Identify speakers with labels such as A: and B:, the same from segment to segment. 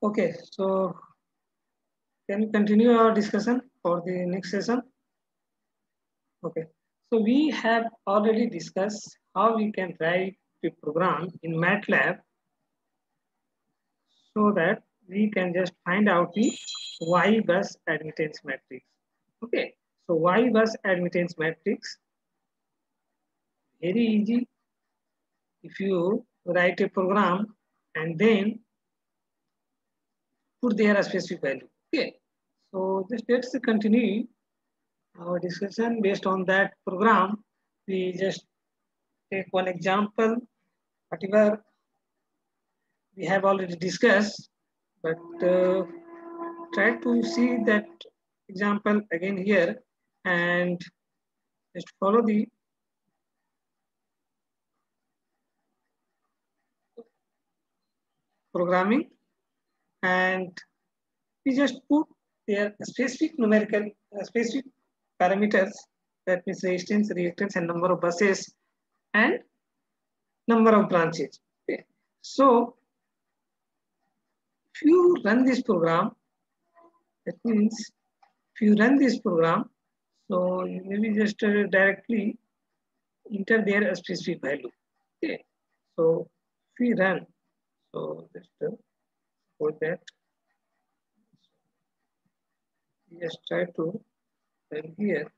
A: Okay, so can we continue our discussion for the next session? Okay, so we have already discussed how we can write the program in MATLAB so that we can just find out the Y bus admittance matrix. Okay, so Y bus admittance matrix, very easy. If you write a program and then put there a specific value. Okay, so just let's continue our discussion based on that program. We just take one example, whatever we have already discussed, but try to see that example again here and just follow the programming, and we just put their specific numerical specific parameters, that means resistance, reactance, and number of buses and number of branches. Okay. So if you run this program, that means if you run this program, so you maybe just directly enter there a specific value. Okay. So if we run, so just suppose that we just try to run here.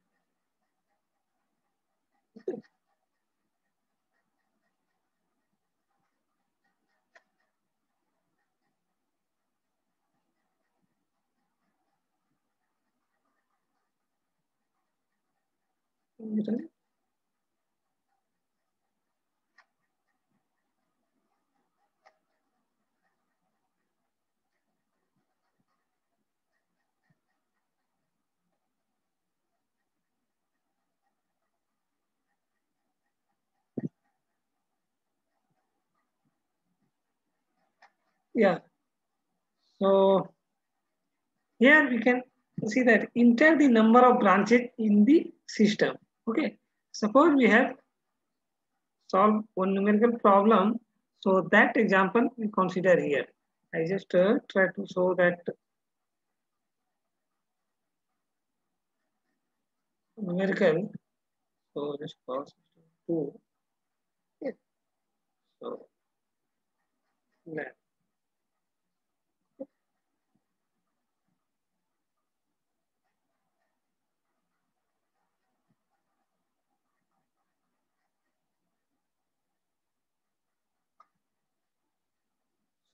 A: Okay. Yeah. So here we can see that enter the number of branches in the system. Okay. Suppose we have solved one numerical problem. So that example we consider here. I just try to show that numerical. So just pause 2. Okay. So lab.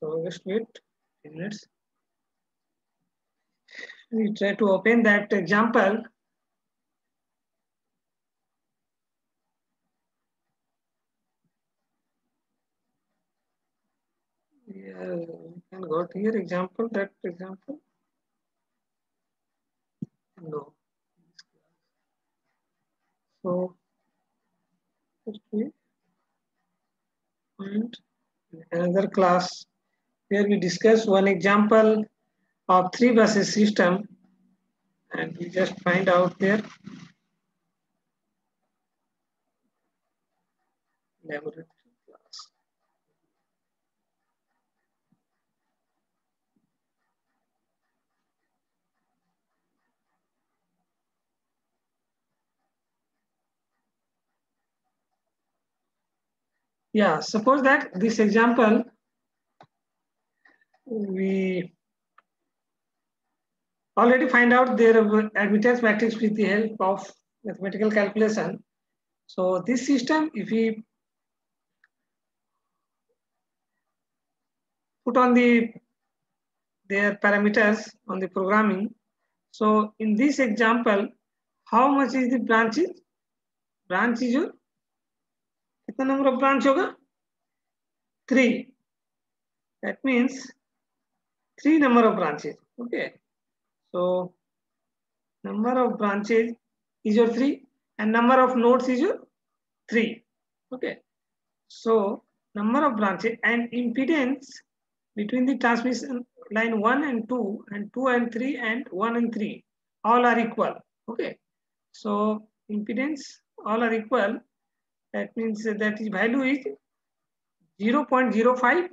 A: So just wait 10 minutes. We try to open that example. Yeah, we can go to here example, that example. No. So just wait. And another class where we discuss one example of 3 buses system, and we just find out there laboratory class. Yeah, suppose that this example we already find out their admittance matrix with the help of mathematical calculation. So this system, if we put on their parameters on the programming, so in this example, how much is the branches? Branch is your कितना number of branch होगा? 3. That means 3 number of branches. Okay. So number of branches is your 3 and number of nodes is your 3. Okay. So number of branches and impedance between the transmission line 1 and 2 and 2 and 3 and 1 and 3 all are equal. Okay. So impedance all are equal. That means that is value is 0.05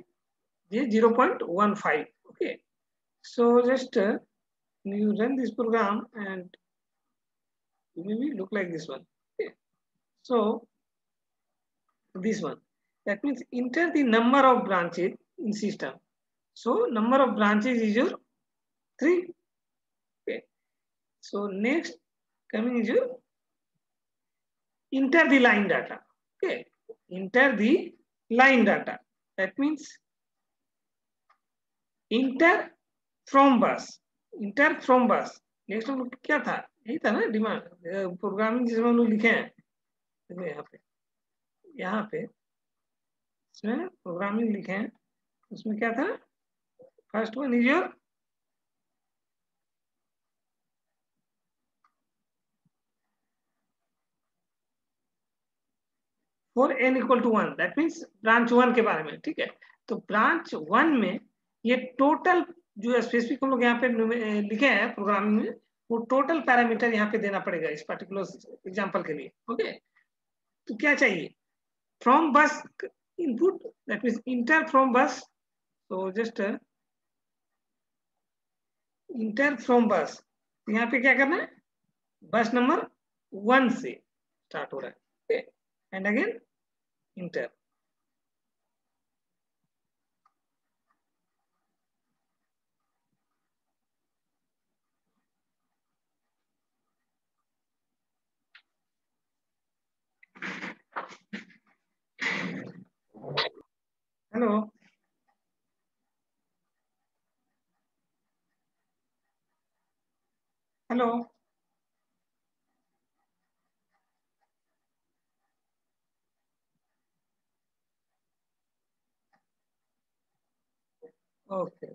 A: 0.15. Okay. So just you run this program and maybe look like this one. Okay. So this one, that means enter the number of branches in system. So number of branches is your 3. Okay. So next coming is your enter the line data. Okay. Enter the line data. That means enter from bus. Enter from bus. Next हम लोग क्या था, यही था ना demand programming जिसमें हम लोग लिखे हैं यहाँ पे इसमें प्रोग्रामिंग लिखे हैं, उसमें क्या था, first one is your for n equal to 1, that means branch 1 के बारे में। ठीक है, तो ब्रांच 1 में ये टोटल जो स्पेसिफिक हम लोग यहाँ पे लिखे हैं प्रोग्रामिंग में, वो टोटल पैरामीटर यहाँ पे देना पड़ेगा इस पर्टिकुलर एग्जांपल के लिए। ओके, तो क्या चाहिए, फ्रॉम बस input, that means inter from बस। तो जस्ट इंटर फ्रॉम बस, यहाँ पे क्या करना है, बस नंबर 1 से स्टार्ट हो रहा है and again inter. Hello hello okay,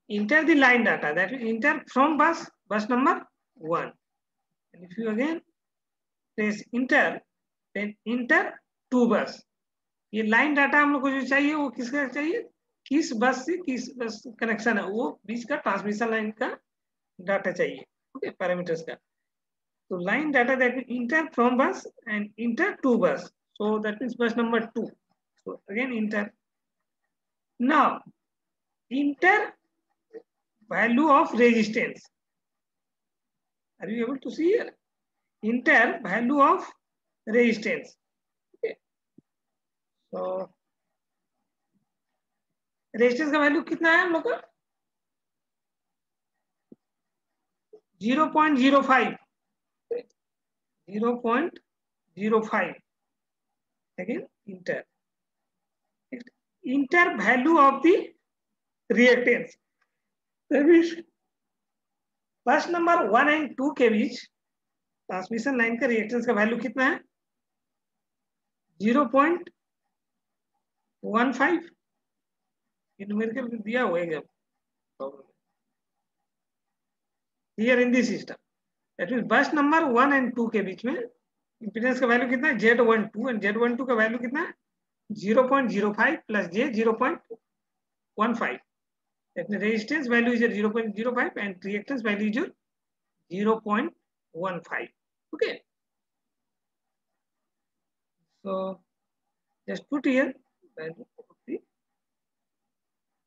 A: enter the line data, that is enter from bus number 1, and if you again press enter, then enter to bus। ये लाइन डाटा हम लोग को जो चाहिए वो किसका चाहिए, किस बस से किस बस कनेक्शन है, वो बीच का ट्रांसमिशन लाइन का डाटा चाहिए। ओके, पैरामीटर्स का। तो line data that mean inter from बस एंड इंटर टू बस, सो दैट मीन्स बस number 2। So again inter, now inter value of resistance, are you able to see here, enter value of resistance। okay, so resistance का value कितना है हम लोग का, 0.05, 0.05। again enter, enter value of the reactance, that means बस number 1 and 2 के बीच transmission line का reactance का वैल्यू कितना है, 0.15। न्यूमेरिकल दिया हुआ है here in this system, that means बस नंबर 1 एंड 2 के बीच में इंपीडेंस का वैल्यू कितना है, Z12, एंड Z12 का वैल्यू कितना है, 0.05 plus J 0.15। that means resistance value is 0.05 and reactance value is 0.15। okay, so just put here value of the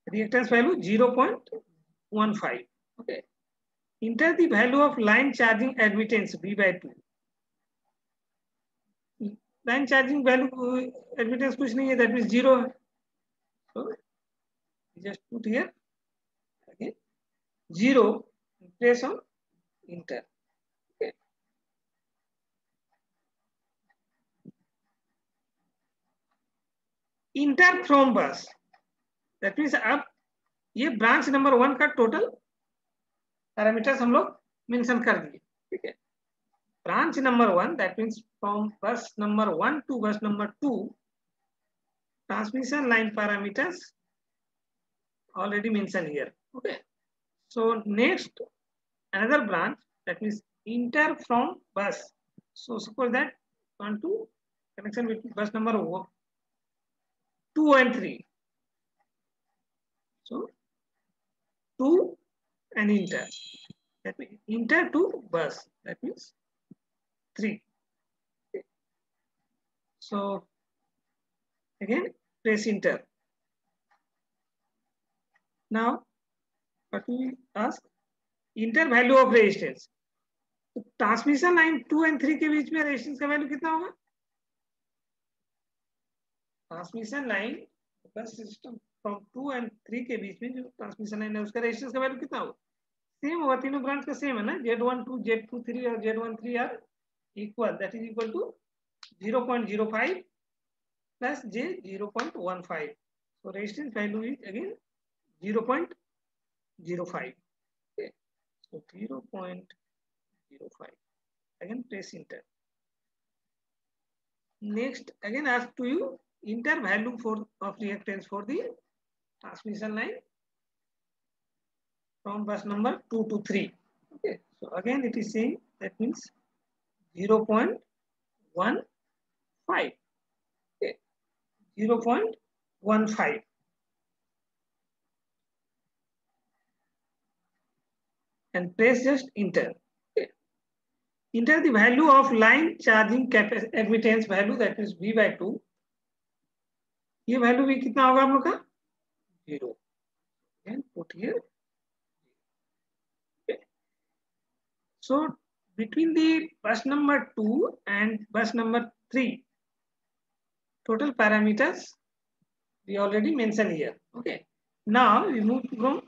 A: reactance value 0.15। okay, enter the value of line charging admittance B/2। Line charging value admittance कुछ नहीं है, that means 0 है। so just put here again 0 in place of enter। okay, enter from bus, that means अब ये branch number 1 का total parameters हम लोग mention कर दिए। ठीक है, branch number 1, that means from bus number 1 to bus number 2, transmission line parameters already mentioned here। okay, so next another branch, that means enter from bus। so suppose that want to connection with bus number 2 and 3, so 2 and enter, that means enter to bus, that means 3। okay. So Again, press enter. Now, what we ask? Enter value of resistance. तो transmission line 2 और 3 के बीच में resistance का value कितना होगा? Transmission line बस system from 2 और 3 के बीच में जो ट्रांसमिशन लाइन है उसका रेजिस्टेंस का वैल्यू कितना होगा? सेम होगा, तीनों ब्रांच का सेम है ना, Z12 Z23 और Z13 are equal, that is equal to 0.05 plus J 0.15. So resistance value is again 0.05. Okay. So 0.05. Again press enter. Next again ask to you enter value for of reactance for the transmission line from bus number 2 to 3. Okay. So again it is saying that means 0.15. Okay. 0.15. And press just enter. Okay. Enter the value of line charging admittance value, that is V by 2. ये value भी कितना होगा आप लोग का? 0. And put here. Okay. So between the bus number 2 and bus number 3, total parameters we already mentioned here. Okay. Now we move from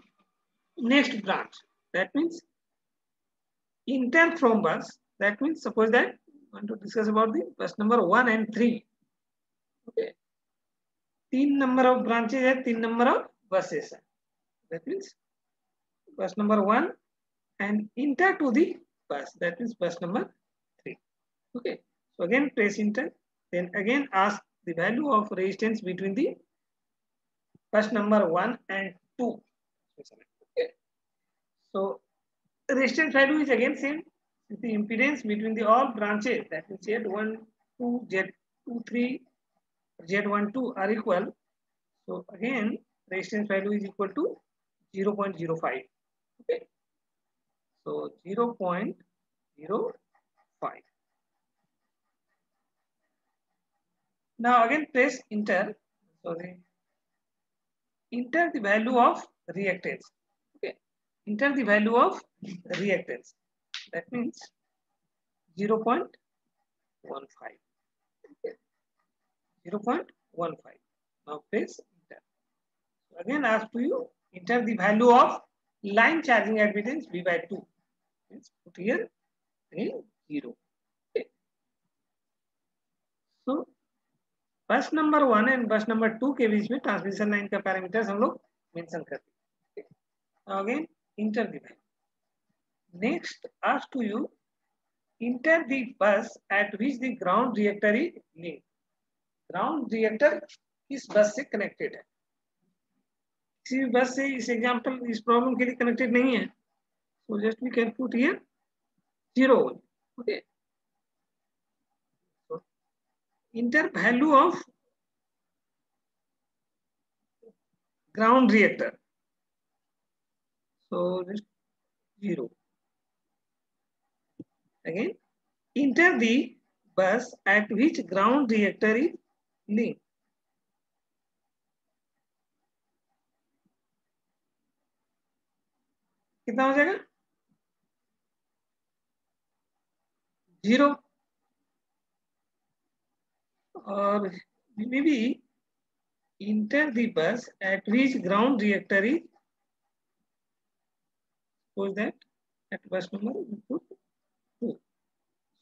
A: next branch. That means enter from bus. That means suppose that I want to discuss about the bus number 1 and 3. Okay. 3 number of branches है, 3 number of buses है. That means bus number 1 and enter to the bus. That means bus number 3. Okay. So again press enter. Then again ask the value of resistance between the bus number 1 and 2. Okay. So resistance value is again same. The impedance between the all branches, that means Z1, 2, Z2, 3, Z12 are equal. So again resistance value is equal to 0.05. Okay. So 0.05. Now again press enter. Sorry. Enter the value of reactance. Okay. Enter the value of reactance. That means 0.15. Okay. 0.15. Now press enter. So again ask to you enter the value of line charging admittance V by 2. Let's put here again 0. Okay. So बस number 1 and बस number 2 के बीच में transmission line का parameters हम लोग mention करते हैं. Again enter the value. Next ask to you enter the bus at which the ground reactor is linked. Ground reactor किस बस से कनेक्टेड है? किसी भी बस से इस एग्जांपल इस प्रॉब्लम के लिए कनेक्टेड नहीं है. So just we can put here 0. Okay. Enter value of ground reactor. So just 0. Again, enter the bus at which ground reactor is linked. कितना हो जाएगा? 0. और maybe enter the bus at which ground reactor is, suppose that at bus number input 2.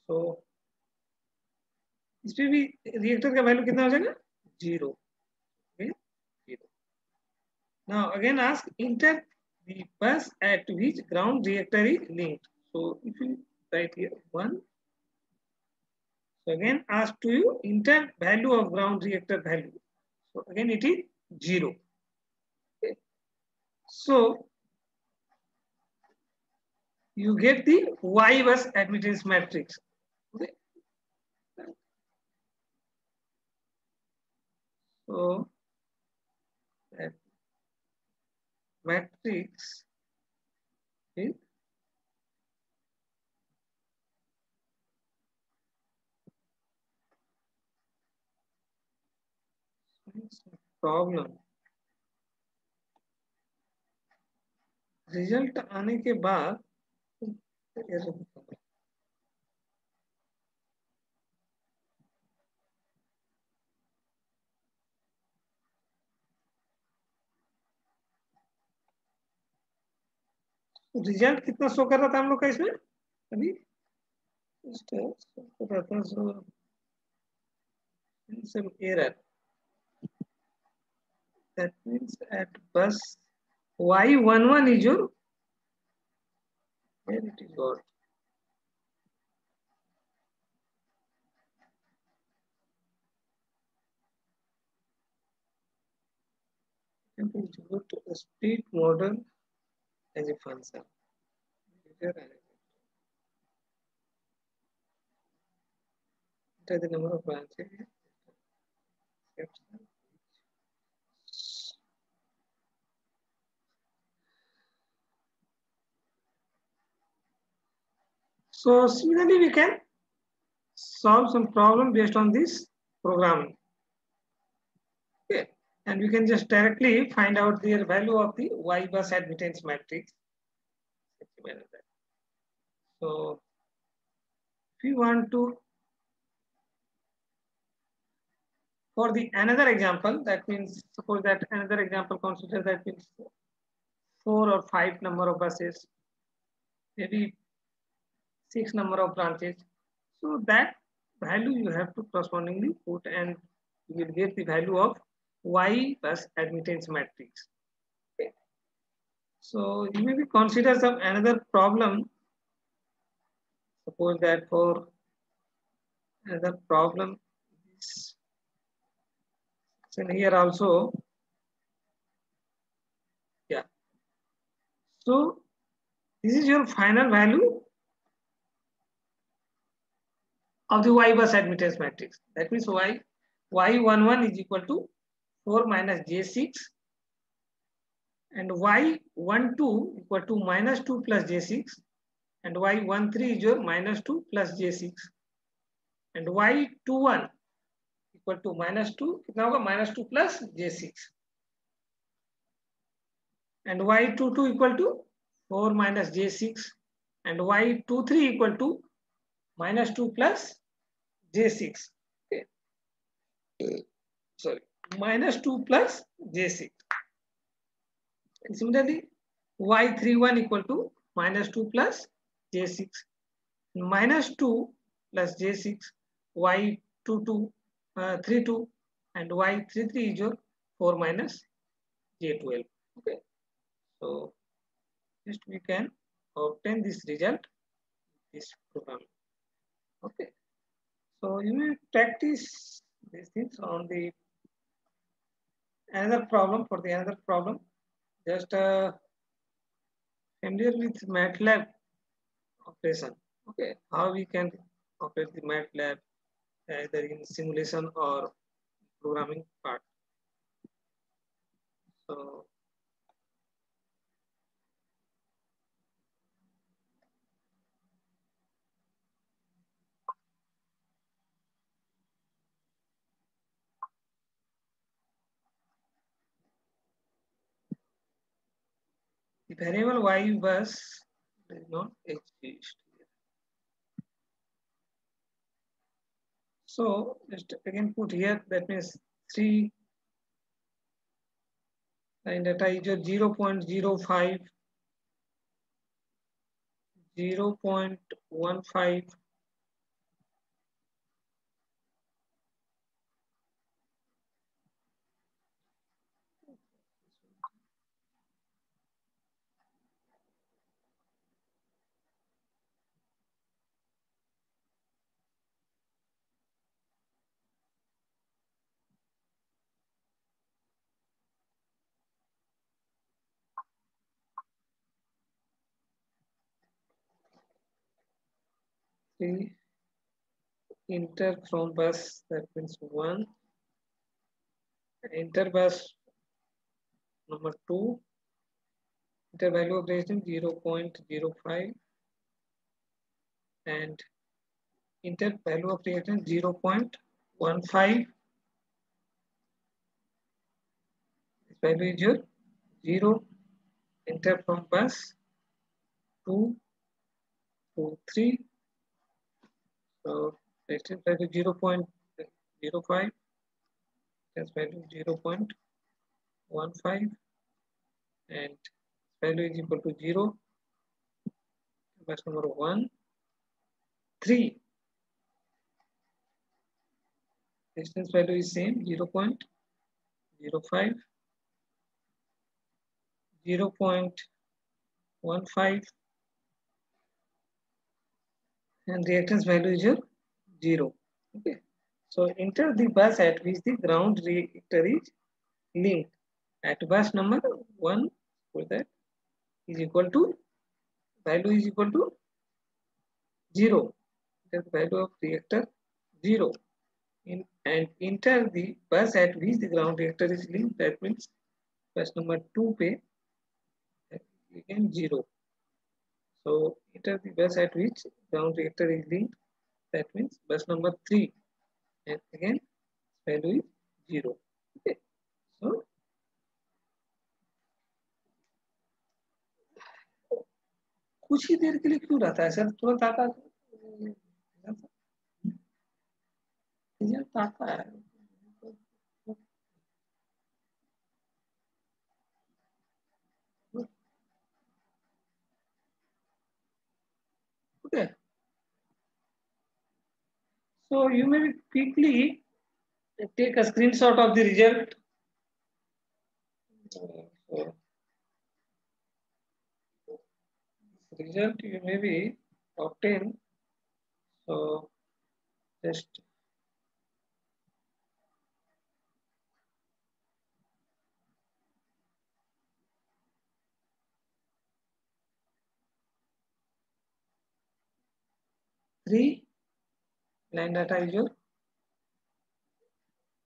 A: So इस पे भी reactor का value कितना हो जाएगा? 0. Okay? 0. Now again ask enter the bus at which ground reactor is linked. So if you write here 1. So again ask to you enter value of ground reactor value. So again it is 0. Okay. So you get the Y bus admittance matrix. Okay. So that matrix is problem result आने के बाद result कितना show कर रहा था हम लोग का इसमें अभी शो कर रहा था some error. That means at bus Y11 is your where it is got. And it go to a speed model as a function. Enter the number of branches. So similarly, we can solve some problem based on this programming. Okay, and we can just directly find out the value of the Y bus admittance matrix. So if we want to, for the another example, that means suppose that another example consider that means 4 or 5 number of buses, maybe 6 number of branches. So that value you have to correspondingly put and you will get the value of Y bus admittance matrix. Okay. So you may be consider some another problem. Suppose that for another problem, so here also, yeah. So this is your final value of the Y bus admittance matrix. That means Y11 is equal to 4 minus J6 and Y12 equal to minus 2 plus J6 and Y13 is your minus 2 plus J6 and Y21 equal to minus 2 कितना होगा minus 2 plus J6 and Y22 equal to 4 minus J6 and Y23 equal to minus 2 plus J6. Okay. Sorry, minus 2 plus J6. And similarly, Y31 equal to minus 2 plus J6. Minus 2 plus J6, Y22, 32, and Y33 is your 4 minus J12. Okay. So, just we can obtain this result, this program. Okay. So, you will practice these things on the another problem for the another problem. Just familiar with MATLAB operation. Okay, how we can operate the MATLAB either in simulation or programming part. So the variable Y bus is not exist. So just again put here that means 3 and data is your 0 0.05, 0 0.15, 3 inter from bus that means 1, inter bus number 2, inter value of resistance 0 0.05 and inter value of reactance 0 0.15 value is your 0. Enter from bus 2 to 3. So resistance value 0.05, test value 0.15, and value is equal to 0. Bus number 1, 3. Resistance value is same 0.05, 0.15, and reactance value is your 0. Okay. So enter the bus at which the ground reactor is linked. At bus number 1, for that is equal to, value is equal to 0. The value of reactor 0. And enter the bus at which the ground reactor is linked. That means bus number 2 pe again 0. So enter the bus at which ground reactor is linked. That means bus number 3, and again value is 0. Okay. So कुछ ही देर के लिए क्यों रहता है sir? तुरंत आता result आता है. Okay. So you may quickly take a screenshot of the result. So result you may be obtain. So just three line data is your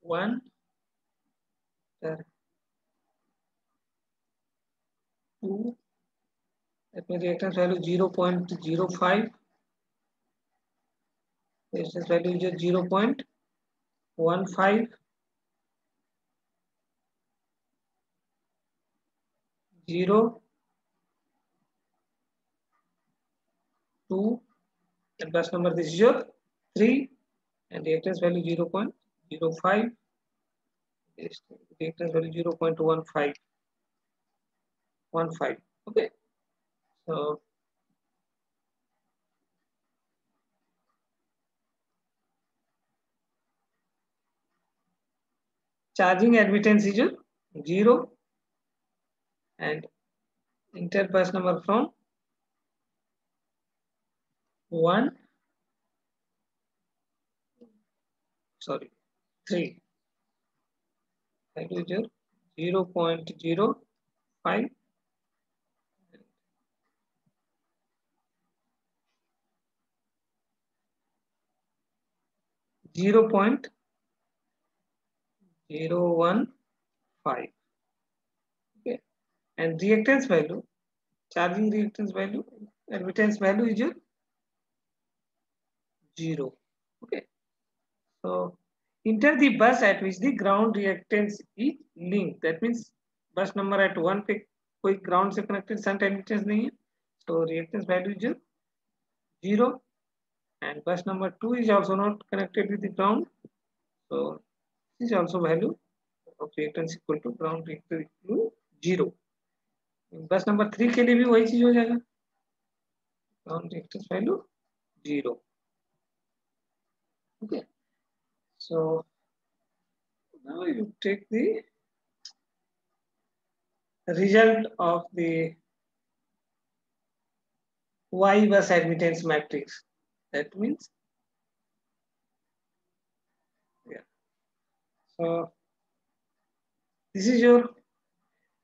A: 1, 2, that means reactance value 0.05, resistance value is 0.15, 0, 2, and bus number this is your 3, and reactance value 0.05, reactance value 0.15. Okay. So charging admittance is 0, and enter bus number from 3. Value is 0.05, 0.015. Okay, and reactance value, charging reactance value, admittance value is 0. Okay, so enter the bus at which the ground reactance is linked. That means bus number at 1 पे कोई ground से connected shunt admittance नहीं है, so reactance value is 0, and bus number 2 is also not connected with the ground, so this is also value of reactance equal to ground reactor equal to 0. बस number 3 के लिए भी वही चीज हो जाएगा, ground reactance value 0. Okay, so now you take the result of the Y bus admittance matrix. That means, yeah. So this is your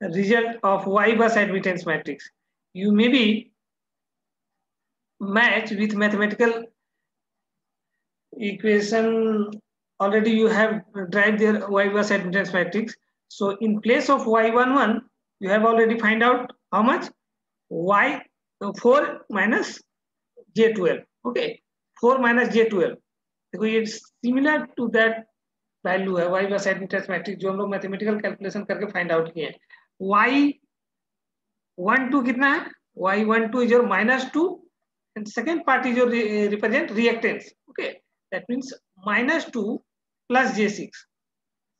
A: result of Y bus admittance matrix. You may be match with mathematical equation. Already you have derived their Y bus admittance matrix. So in place of Y11, you have already find out how much Y4 minus J12. Okay, 4 minus J12. Because it's similar to that value है, y बस admittance matrix जो हम लोग mathematical calculation करके find out किए हैं। y12 कितना है, y12 is your -2 and second part is your represent reactance, okay, that means -2 plus j6।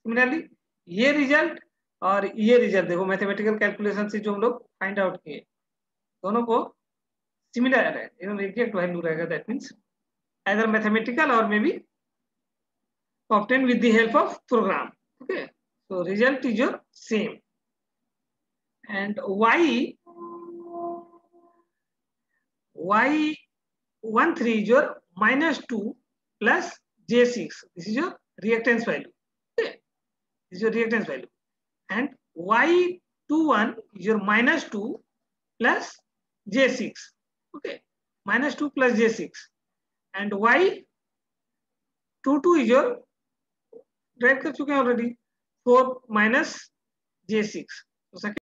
A: Similarly ये रिजल्ट और ये रिजल्ट देखो मैथमेटिकल कैलकुलेशन से जो हम लोग फाइंड आउट किए दोनों को सिमिलर है, एकदम एग्जैक्ट वैल्यू रहेगा, that means either mathematical or maybe obtained with the help of program, okay, so result is your same। and y13 is your -2 plus j6, this is your reactance value, okay, this is your reactance value। and y21 is your -2 plus j6, okay, -2 plus j6। and y22 is your drive कर चुके हैं already 4 minus j6, तो